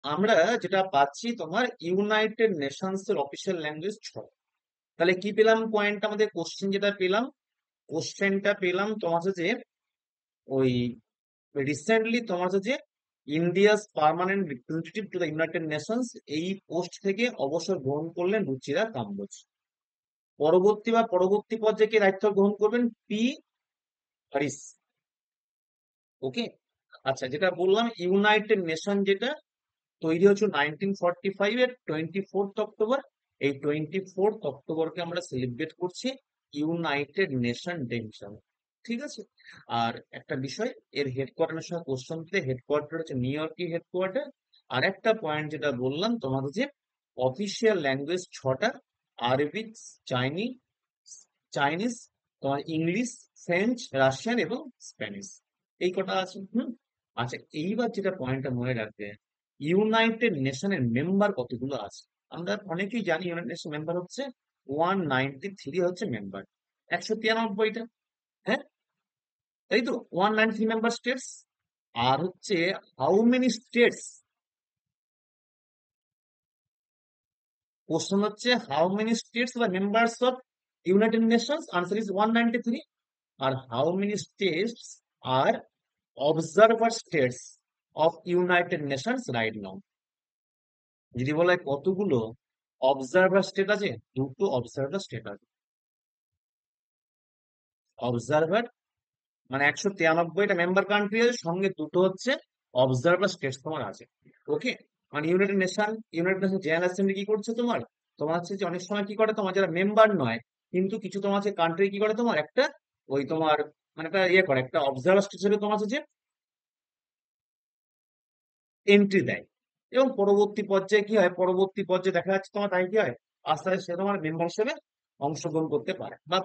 আমরা যেটা পাচ্ছি তোমার ইউনাইটেড নেশনস এর অফিসিয়াল ল্যাঙ্গুয়েজ 6। তাহলে কি পেলাম পয়েন্ট, আমাদের কোশ্চেন যেটা পেলাম, কোশ্চেনটা পেলাম তোমার হচ্ছে যে ওই রিসেন্টলি তোমার হচ্ছে যে India's permanent representative to the United Nations, এই পোস্ট থেকে অবসর গ্রহণ করলেন রুচিরা কাম্বোজ। পরবর্তী পর্যায়ে কে দায়িত্ব গ্রহণ করবেন? পি হরিস। ওকে। আচ্ছা, যেটা বললাম ইউনাইটেড নেশন যেটা তৈরি হচ্ছে 1945 এর 24 অক্টোবর। এই 24 অক্টোবরকে আমরা সেলিব্রেট করছি ইউনাইটেড নেশন ডে হিসাবে। ঠিক আছে। আর একটা বিষয়, এর হেডকোয়ার্টারের সঙ্গে কোশ্চেন দিলে হেডকোয়ার্টার হচ্ছে নিউ ইয়র্কই হেডকোয়ার্টার। আর একটা পয়েন্ট যেটা বললাম তোমাদের যে অফিসিয়াল ল্যাঙ্গুয়েজ 6টা: আরবিক, চাইনিজ চাইনিজ তোমার ইংলিশ, ফ্রেঞ্চ, রাশিয়ান এবং স্প্যানিশ। এই কটা আছে। আচ্ছা, এইবার যেটা পয়েন্টটা মনে রাখবে, ইউনাইটেড নেশনের মেম্বার কতগুলো আছে? আমরা অনেকেই জানি ইউনাইটেড নেশন মেম্বার হচ্ছে 193 হচ্ছে মেম্বার, 193টা। হ্যাঁ, তাই তো, 193 মেম্বার স্টেটস। আর হচ্ছে হাউ মেনি স্টেটস, কোশ্চেন হচ্ছে হাউ মেনি স্টেটস বা members of United Nations, answer is 193। আর how many states are observer states of United Nations right now. যদি বলা হয় কতগুলো অবজারভার স্টেট আছে, দুটো অবজারভার স্টেট আছে। অবজারভার মানে 193টা মেম্বার কান্ট্রি আছে, সঙ্গে দুটো হচ্ছে অবজারভার স্টেটস তোমার আছে। ওকে। মানে ইউনাইটেড নেশন জেনারেল অ্যাসেম্বলি কি করছে তোমার, তোমার হচ্ছে যে অনেক সময় কি করে তোমার যারা মেম্বার নয়, কিন্তু কিছু তোমার হচ্ছে কান্ট্রি কি করে তোমার একটা ওই তোমার মানে একটা ইয়ে করে, একটা অবজারভার স্টেট হিসেবে তোমার হচ্ছে যে এন্ট্রি দেয়। এবং পরবর্তী পর্যায়ে কি হয়, পরবর্তী পর্যায়ে দেখা যাচ্ছে তোমার তাই কি হয়, আস্তে আস্তে সে তোমার মেম্বার হিসেবে অংশগ্রহণ করতে পারে বা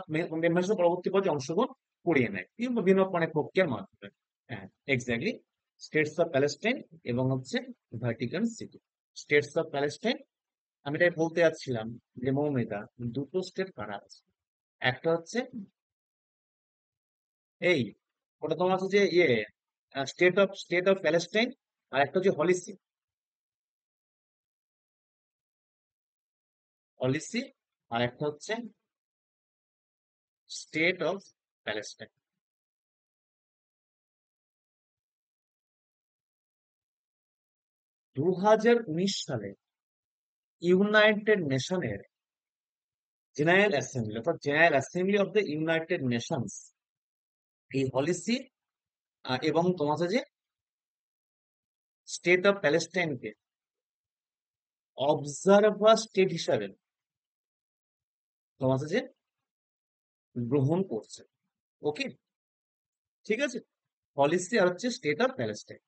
মেম্বার হিসেবে পরবর্তী পর্যায়ে অংশগ্রহণ করিয়ে নেয় কিন্তু বিভিন্ন মানে প্রক্রিয়ার মাধ্যমে। হ্যাঁ, এক্স্যাক্টলি। স্টেটস অফ প্যালেস্টাইন এবং হচ্ছে Vatican city. States of Palestine, আমি তাই বলতে যাচ্ছিলাম যে মৌমিতা, দুটো স্টেট কারা আছে? একটা হচ্ছে এই, ওটা তোমার হচ্ছে যে ইয়ে স্টেট অফ প্যালেস্টাইন। আর একটা হচ্ছে হলিসি। হলিসি। আর একটা হচ্ছে স্টেট অফ প্যালেস্টাইন। 2019 সালে ইউনাইটেড নেশনের জেনারেল অ্যাসেম্বলি, অর্থাৎ general assembly of the United Nations, এই পলিসি এবং তোমার হচ্ছে যে স্টেট অফ প্যালেস্টাইনকে অবজারভার স্টেট হিসাবে তোমার হচ্ছে যে গ্রহণ করছে। ওকে। ঠিক আছে। পলিসি আর হচ্ছে স্টেট অফ প্যালেস্টাইন।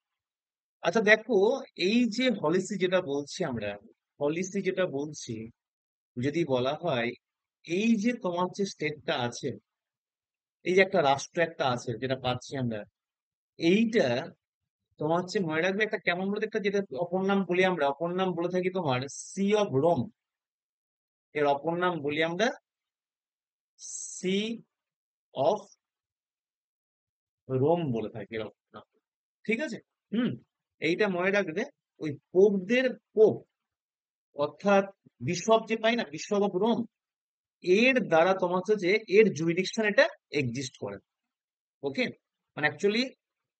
আচ্ছা দেখো, এই যে পলিসি যেটা বলছি আমরা, পলিসি যেটা বলছি, যদি বলা হয় এই যে তোমার যে স্টেটটা আছে, এই যে একটা রাষ্ট্র একটা আছে যেটা পাচ্ছি আমরা, এইটা তোমার হচ্ছে মনে রাখবে একটা কেমন বলতে, একটা যেটা অপর নাম বলি আমরা, অপর নাম বলে থাকি তোমার সি অফ রোম। এর অপর নাম বলি আমরা সি অফ রোম বলে থাকি এর অপর নাম। ঠিক আছে। হুম। এইটা মনে রাখবে। ওই পোপদের পোপ, অর্থাৎ বিশপ যে পাই না, বিশপ অফ রোম, এর দ্বারা তোমার হচ্ছে যে এর জুরিডিকশন এটা এক্সিস্ট করে। ওকে। মানে অ্যাকচুয়ালি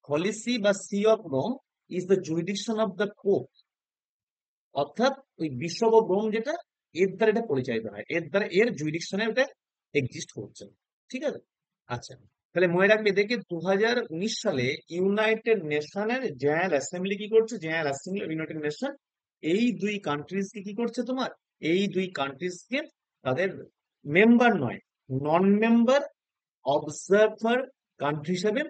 পলিসি বা see of Rome is the jurisdiction of the pope, অর্থাৎ ওই বিশ্ব ও রোম যেটা, এর দ্বারা এটা পরিচালিত হয়, এর দ্বারা এর জুরিডিকশনে ওটা এক্সিস্ট করছে। ঠিক আছে। আচ্ছা, তাহলে মনে রাখবে দেখে 2019 সালে ইউনাইটেড নেশনের জেনারেল অ্যাসেম্বলি কি করছে, general assembly of United nation এই দুই কান্ট্রিজ কে কি করছে তোমার, এই দুই কান্ট্রিজ কে তাদের মেম্বার নয়, নন মেম্বার অবজার্ভার কান্ট্রি হিসেবে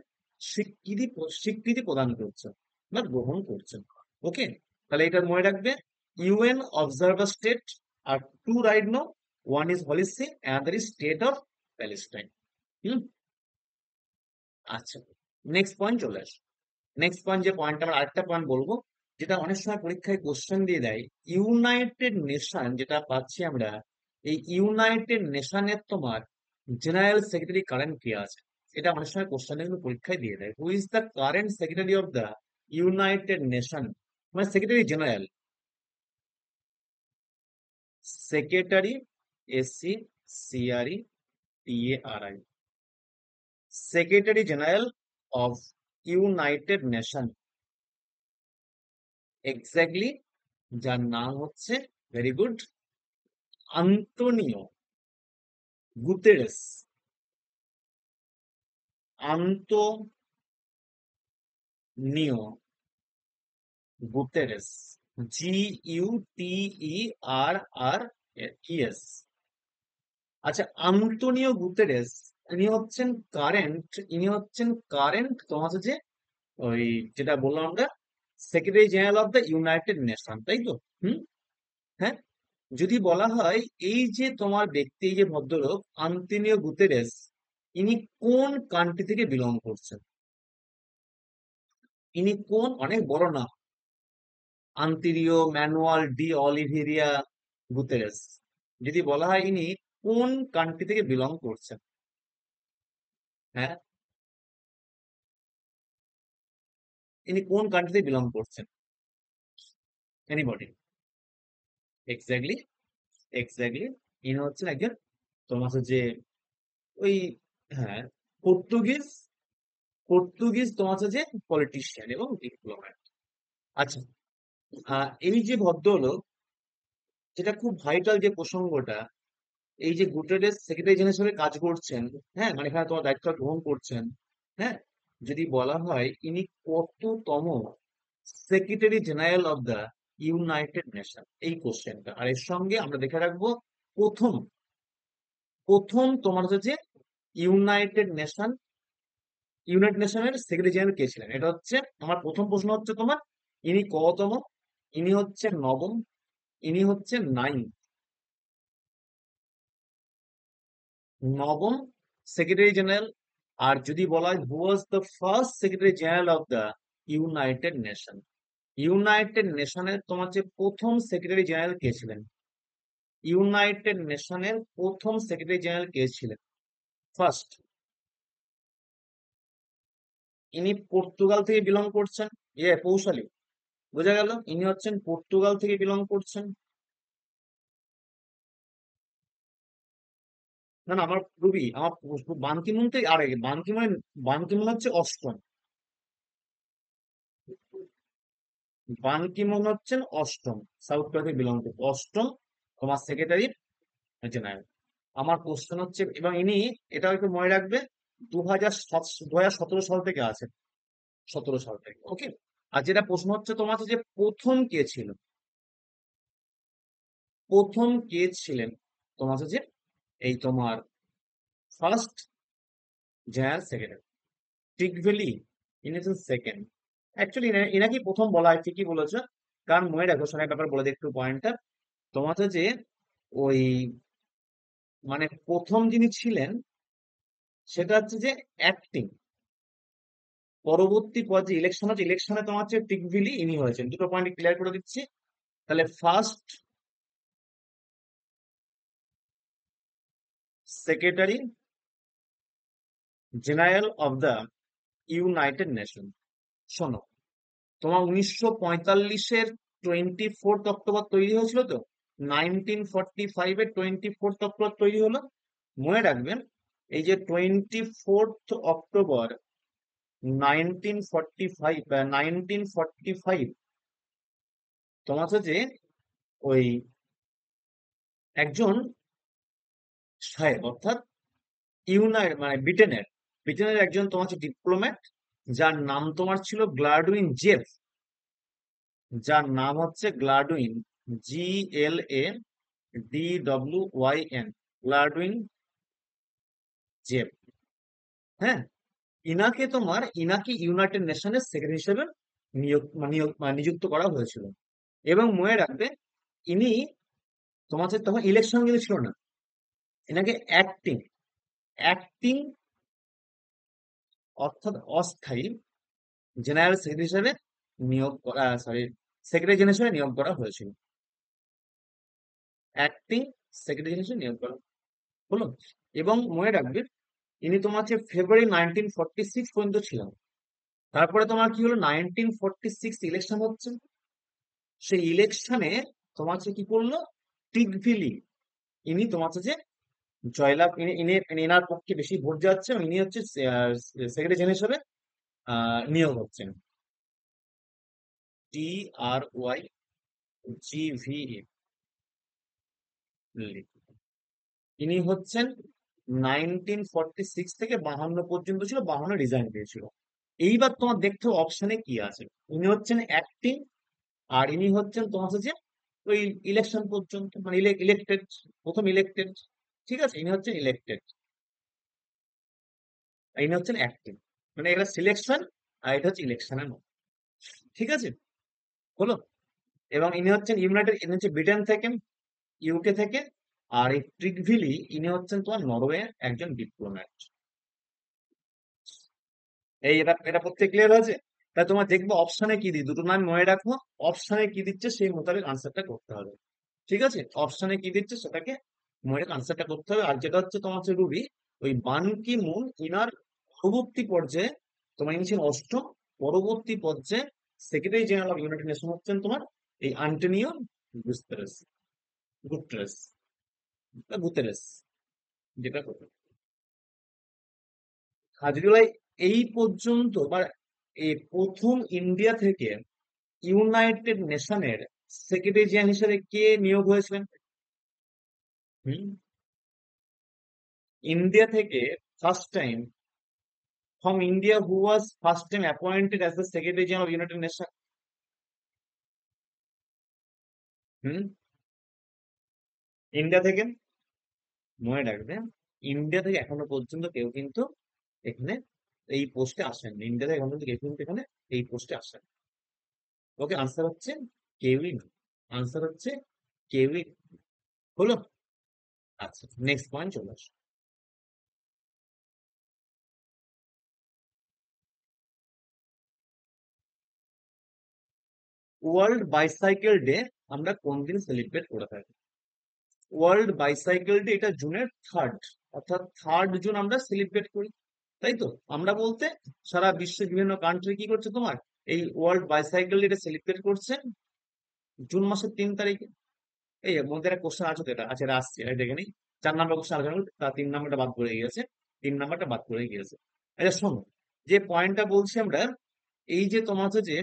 স্বীকৃতি প্রদান করছে বা গ্রহণ করছে। ওকে। তাহলে এটা মনে রাখবে, UN observer state are two right now, one is Holy See another is state of Palestine. Hmm. আচ্ছা, নেক্সট পয়েন্ট চলে আসে। নেক্সট পয়েন্ট, যে পয়েন্ট আমরা আরেকটা পয়েন্ট বলবো, যেটা অনেক সময় পরীক্ষায় কোশ্চেন দিয়ে দেয়, ইউনাইটেড নেশন যেটা পাচ্ছি আমরা, এই ইউনাইটেড নেশনের তোমার জেনারেল সেক্রেটারি কারেন্ট কে আছে? এটা অনেক সময় কোশ্চেন কিন্তু পরীক্ষায় দিয়ে দেয়, who is the current secretary of the United Nation? মানে secretary general, secretary, SC CRE TARI, secretary general of United Nation, exactly যার নাম হচ্ছে, very good, Antonio Guterres. Antonio Guterres, GUTERRES। আচ্ছা, আন্তোনিও গুতেরেস ইনি হচ্ছেন কারেন্ট তোমার হচ্ছে যে ওই যেটা বললাম আমরা, secretary general of the United nation, তাই তো? হুম। হ্যাঁ। যদি বলা হয় এই যে তোমার ব্যক্তি, এই যে ভদ্রলোক আন্তোনিও গুতেরেস, ইনি কোন কান্ট্রি থেকে বিলং করছেন? ইনি কোন, অনেক বড় নাম, আন্তোনিও ম্যানুয়াল ডি অলিভেরিয়া গুতেরেস। যদি বলা হয় ইনি কোন কান্ট্রি থেকে বিলং করছেন? হ্যাঁ, ইনি কোন কান্ট্রি থেকে বিলং করছেন? এনিবডি? এক্স্যাক্টলি, এক্স্যাক্টলি, ইনি হচ্ছেন একজন তোমার হচ্ছে যে ওই, হ্যাঁ, পর্তুগিজ, পর্তুগিজ তোমার হচ্ছে যে পলিটিশিয়ান এবং ডিপ্লোম্যাট। আচ্ছা, এই যে ভদ্রলোক, যেটা খুব ভাইটাল যে প্রসঙ্গটা, এই যে গুটারেস সেক্রেটারি জেনারেল হিসেবে কাজ করছেন, হ্যাঁ, মানে এখানে তোমার দায়িত্ব গ্রহণ করছেন, হ্যাঁ, যদি বলা হয় ইনি কততম secretary general of the United nation, এই কোশ্চেনটা, আর এর সঙ্গে আমরা দেখে রাখবো প্রথম, প্রথম তোমার হচ্ছে যে ইউনাইটেড নেশন, ইউনাইটেড নেশনের সেক্রেটারি জেনারেল কে ছিলেন, এটা হচ্ছে আমার প্রথম প্রশ্ন হচ্ছে তোমার, ইনি কতম? ইনি হচ্ছে নবম, ইনি হচ্ছে নাইন, নবম সেক্রেটারি জেনারেল। আর যদি বলা হয় who was the first secretary general of the United Nation, United নেশনের তোমার যে প্রথম সেক্রেটারি জেনারেল কে ছিলেন? ইউনাইটেড নেশনের প্রথম সেক্রেটারি জেনারেল কে ছিলেন? ফার্স্ট, ইনি পর্তুগাল থেকে বিলং করছেন। কৌশলী, বোঝা গেল, ইনি হচ্ছেন পর্তুগাল থেকে বিলং করছেন। না না, আমার রুবি, আমার বানকিমুন থেকে আরে বানকিমুন, বানকিমুন হচ্ছে অষ্টম, বানকিমুন হচ্ছেন অষ্টম, সাউথ কোরিয়া থেকে বিলং করছে, অষ্টম তোমার সেক্রেটারি জেনারেল। আমার কোশ্চেন হচ্ছে, এবং ইনি, এটা একটু মনে রাখবে, 2017 সাল থেকে আছেন, 17 সাল থেকে, ওকে। আর যেটা প্রশ্ন হচ্ছে তোমার হচ্ছে যে প্রথম কে ছিল, প্রথম কে ছিলেন তোমার হচ্ছে যে এই তোমার ফার্স্ট জেনারেল সেক্রেটারি, টিকভেলি, ইনি হচ্ছেন সেকেন্ড। অ্যাকচুয়ালি এনাকেই প্রথম বলা হয়, ঠিকই বলেছো। কারণ মনে রাখো, শোনার ব্যাপার বলে দিই একটু পয়েন্টটা, তোমার হচ্ছে যে ওই মানে প্রথম যিনি ছিলেন সেটা হচ্ছে যে অ্যাক্টিং, পরবর্তী পর্যায়ে ইলেকশন হচ্ছে, ইলেকশনে তোমার হচ্ছে টিকভিলি ইনি হয়েছেন। দুটো পয়েন্ট ক্লিয়ার করে দিচ্ছি। তাহলে first secretary general of the United nation, শোনো, তোমার 1945-এর 24 অক্টোবর তৈরি হয়েছিল তো, 1945-এর 24 অক্টোবর তৈরি হলো। মনে রাখবেন, এই যে 24 অক্টোবর 1945, তোমার হচ্ছে যে ওই একজন সাহেব, অর্থাৎ মানে ব্রিটেনের, ব্রিটেনের একজন তোমার হচ্ছে ডিপ্লোম্যাট, যার নাম তোমার ছিল গ্লাডউইন জেফ, যার নাম হচ্ছে গ্লাডউইন, GLADWYN, গ্লাডউইন জেফ। হ্যাঁ, ইনাকে ইউনাইটেড নেশনের সেক্রেটারি হিসেবে নিযুক্ত করা হয়েছিল। এবং মনে রাখবে, ইনি তোমার হচ্ছে তখন ইলেকশন কিন্তু ছিল না, এনাকে অ্যাক্টিং, অ্যাক্টিং অর্থাৎ অস্থায়ী জেনারেল সেক্রেটারি হিসেবে নিয়োগ করা, সরি, সেক্রেটারি জেনারেল হিসেবে নিয়োগ করা হয়েছিল, অ্যাক্টিং সেক্রেটারি জেনারেল হিসেবে নিয়োগ করা হলো। এবং মনে রাখবে, ইনি তোমার হচ্ছে ফেব্রুয়ারি 1946 পর্যন্ত ছিলেন। তারপরে তোমার কি হলো, 1946 ইলেকশন হচ্ছে, সেই ইলেকশনে তোমার হচ্ছে কি করলো, টিকভিলি, ইনি তোমার হচ্ছে যে জয়লাভ, ইনার পক্ষে বেশি ভোট যাচ্ছে এবং ইনি হচ্ছে সেক্রেটারি জেনারেল হিসেবে নিয়োগ হচ্ছেন। TRYGVE, ইনি হচ্ছেন 1946 থেকে 52 পর্যন্ত ছিল, 52 রিজাইন দিয়েছিল। এইবার তোমার দেখতে অপশনে কি আছে। ইনি হচ্ছেন অ্যাক্টিং, আর ইনি হচ্ছেন তোমার হচ্ছে যে ওই ইলেকশন পর্যন্ত, মানে ইলেক্টেড, প্রথম ইলেক্টেড। ঠিক আছে, ইনি হচ্ছেন ইলেক্টেড, আর ইনি হচ্ছেন অ্যাক্টিং। মানে এটা সিলেকশন আর এটা হচ্ছে ইলেকশনের মতো। ঠিক আছে, হলো। এবং ইনি হচ্ছেন ইনি হচ্ছে ব্রিটেন থেকে, ইউকে থেকে। আর এই ট্রিকভিলি, ইনি হচ্ছেন তোমার নরওয়ে একজন ডিপ্লোম্যাট। এই এটা এটা প্রত্যেক ক্লিয়ার হয়েছে। তাই তোমার দেখবো অপশনে কি দিই, দুটো নাম মনে রাখবো। অপশনে কি দিচ্ছে সেই মোতাবেক আনসারটা করতে হবে। ঠিক আছে, অপশনে কি দিচ্ছে সেটাকে মনে রেখে আনসারটা করতে হবে। আর যেটা হচ্ছে তোমার হচ্ছে রুবি, ওই বান কি মুন ইনার পরবর্তী পর্যায়ে, তোমার ইনি ছিলেন অষ্টম, পরবর্তী পর্যায়ে secretary general of United nation হচ্ছেন তোমার এই আন্টোনিও গুতেরেস, গুটেরেস বা গুতেরেস, যেটা করবে। হাজরিভাই, এই পর্যন্ত বা এই প্রথম ইন্ডিয়া থেকে ইউনাইটেড নেশনের সেক্রেটারি জেনারেল হিসেবে কে নিয়োগ হয়েছিলেন? হুম, ইন্ডিয়া থেকে first time, from India, who was first time appointed as the Secretary General of United Nations? Hmm, India থেকে, মনে রাখবে, ইন্ডিয়া থেকে এখনো পর্যন্ত কেউ কিন্তু এখানে এই পোস্টে আসেন, ইন্ডিয়া থেকে এখনো পর্যন্ত কেউ কিন্তু এখানে এই পোস্টে আসেন। ওকে, আনসার হচ্ছে কেউই না, আনসার হচ্ছে কেউই না। হলো। আচ্ছা, নেক্সট পয়েন্ট চলে আসো। ওয়ার্ল্ড বাইসাইকেল ডে আমরা কোন দিন সেলিব্রেট করে থাকি? ওয়ার্ল্ড বাইসাইকেল ডে এটা জুনের 3rd, অর্থাৎ 3rd জুন আমরা সেলিব্রেট করি। তাই তো, আমরা বলতে সারা বিশ্বের বিভিন্ন কান্ট্রি কি করছে তোমার এই ওয়ার্ল্ড বাইসাইকেল ডে সেলিব্রেট করছে জুন মাসের 3 তারিখে। এই এর মধ্যে একটা কোশ্চেন আছে তো, এটা আচ্ছা, এটা আসছে, এটা দেখে নিই। 4 নম্বর কোশ্চেন আলোচনা করি, তার 3 নম্বরটা বাদ পড়ে গিয়েছে, 3 নম্বরটা বাদ পড়ে গিয়েছে। আচ্ছা শোনো, যে পয়েন্টটা বলছি আমরা, এই যে তোমার হচ্ছে যে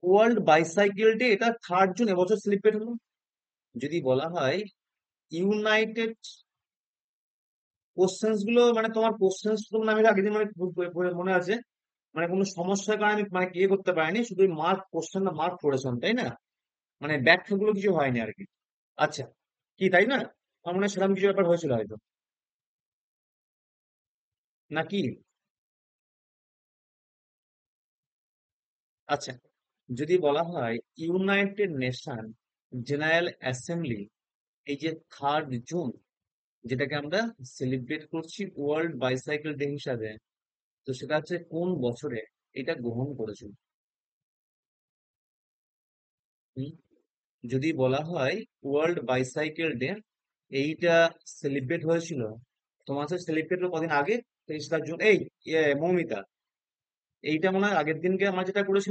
ওয়ার্ল্ড বাইসাইকেল ডে এটা 3rd জুন এবছর সেলিব্রেট হলো। যদি বলা হয় ইউনাইটেড, কোশ্চেন্স গুলো মানে তোমার কোশ্চেন্স তো মানে আমি আগের দিন মানে মনে আছে, মানে কোনো সমস্যার কারণে আমি মানে ইয়ে করতে পারিনি, শুধু মার্ক, কোশ্চেনটা মার্ক করেছেন তাই না, মানে ব্যাখ্যাগুলো কিছু হয়নি আর কি। আচ্ছা, কি তাই না? আমার মনে হয় সেরকম কিছু ব্যাপার হয়েছিল হয়তো, নাকি? আচ্ছা, যদি বলা হয় ইউনাইটেড নেশন জেনারেল অ্যাসেম্বলি, এই যে 3rd জুন, যেটাকে আমরা সেলিব্রেট করছি ওয়ার্ল্ড বাইসাইকেল ডে হিসাবে, তো সেটা হচ্ছে কোন বছরে এটা গ্রহণ করেছিল? হুম? যদি বলা হয় ওয়ার্ল্ড বাইসাইকেল ডে এইটা সেলিব্রেট হয়েছিল, তোমার হচ্ছে সেলিব্রেট হলো কদিন আগে, 23 জুন। এই মৌমিতা, এইটা মনে হয় আগের দিনকে আমরা যেটা করেছি